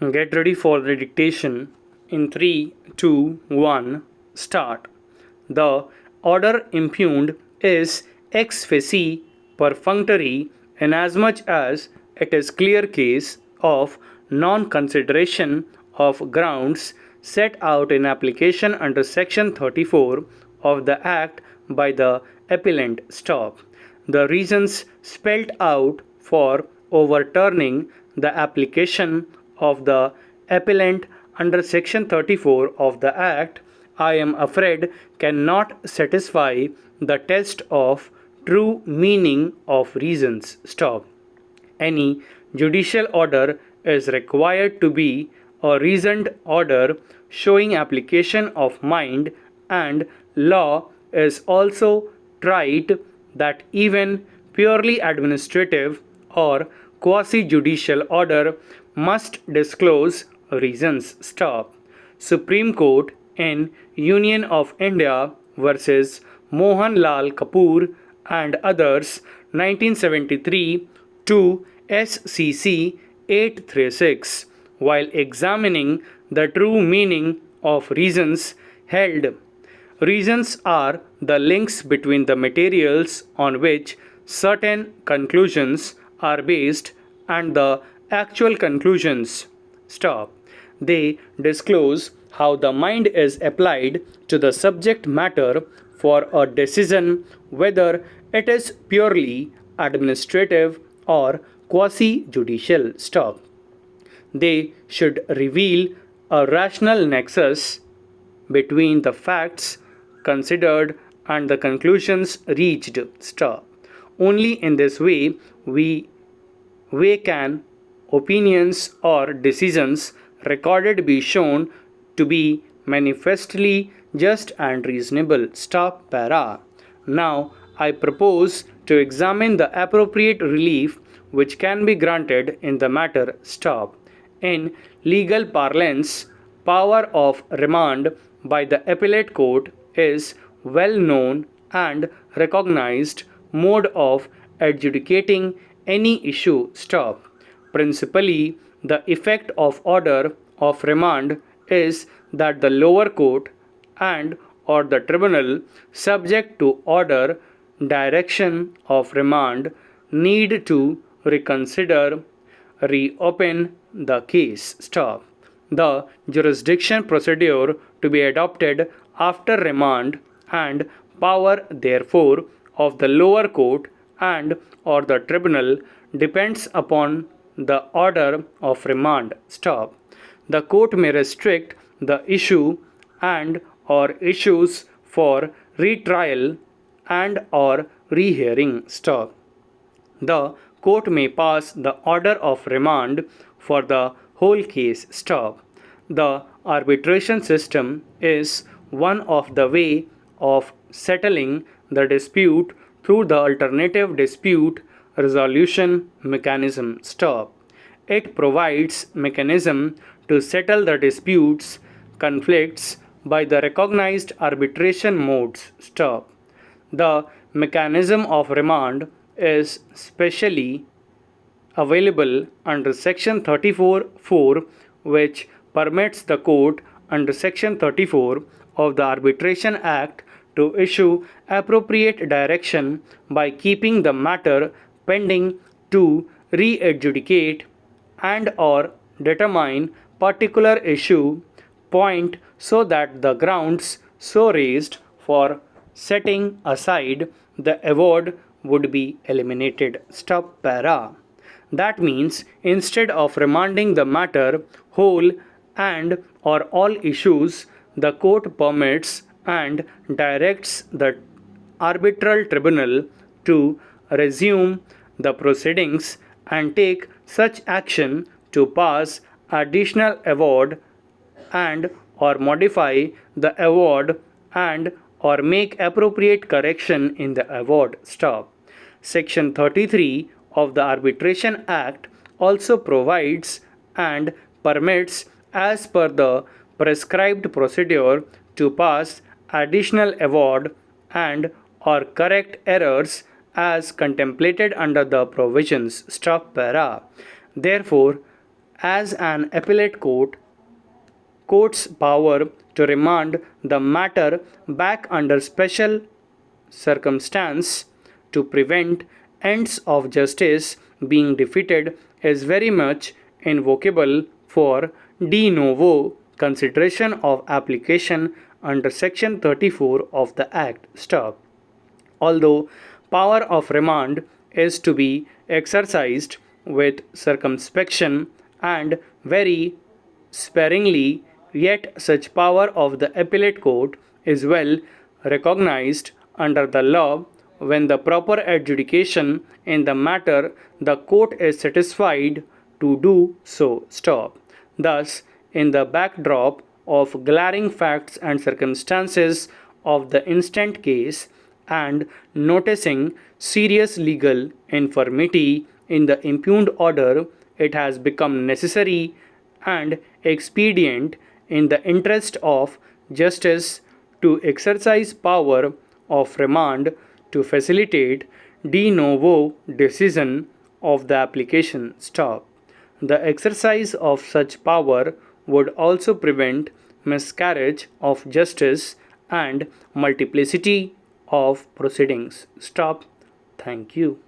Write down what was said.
Get ready for the dictation in 3, 2, 1, start. The order impugned is ex facie perfunctory inasmuch as it is clear case of non-consideration of grounds set out in application under section 34 of the Act by the appellant. Stop. The reasons spelt out for overturning the application of the appellant under section 34 of the Act, I am afraid, cannot satisfy the test of true meaning of reasons. Stop. Any judicial order is required to be a reasoned order showing application of mind, and law is also trite that even purely administrative or quasi judicial order must disclose reasons. Stop. Supreme Court in Union of India versus Mohan Lal Kapoor and others, 1973 to SCC 836, while examining the true meaning of reasons, held reasons are the links between the materials on which certain conclusions are based and the actual conclusions. Stop. They disclose how the mind is applied to the subject matter for a decision, whether it is purely administrative or quasi judicial. Stop. They should reveal a rational nexus between the facts considered and the conclusions reached. Stop. Only in this way can opinions or decisions recorded be shown to be manifestly just and reasonable. Stop. Para. Now I propose to examine the appropriate relief which can be granted in the matter. Stop. In legal parlance, power of remand by the appellate court is well known and recognized mode of adjudicating any issue. Stop. Principally, the effect of order of remand is that the lower court and or the tribunal subject to order direction of remand need to reconsider, reopen the case. Stop. The jurisdiction procedure to be adopted after remand and power therefore of the lower court and or the tribunal depends upon the order of remand. Stop. The court may restrict the issue and or issues for retrial and or rehearing. Stop. The court may pass the order of remand for the whole case. Stop. The arbitration system is one of the way of settling the dispute through the alternative dispute resolution mechanism. Stop. It provides mechanism to settle the disputes, conflicts by the recognized arbitration modes. Stop. The mechanism of remand is specially available under section 34(4), which permits the court under section 34 of the Arbitration Act to issue appropriate direction by keeping the matter pending to re-adjudicate and or determine particular issue point so that the grounds so raised for setting aside the award would be eliminated. Stop. Para. That means instead of remanding the matter whole and or all issues, the court permits and directs the arbitral tribunal to resume the proceedings and take such action to pass additional award and or modify the award and or make appropriate correction in the award. Stop. Section 33 of the Arbitration Act also provides and permits, as per the prescribed procedure, to pass additional award and or correct errors as contemplated under the provisions. Stop. Para. Therefore, as an appellate court's power to remand the matter back under special circumstance to prevent ends of justice being defeated is very much invocable for de novo consideration of application under section 34 of the act. Stop. Although power of remand is to be exercised with circumspection and very sparingly, yet such power of the appellate court is well recognized under the law when the proper adjudication in the matter the court is satisfied to do so. Stop. Thus, in the backdrop of glaring facts and circumstances of the instant case, and noticing serious legal infirmity in the impugned order, it has become necessary and expedient in the interest of justice to exercise power of remand to facilitate de novo decision of the application. Stop. The exercise of such power would also prevent miscarriage of justice and multiplicity of proceedings. Stop. Thank you.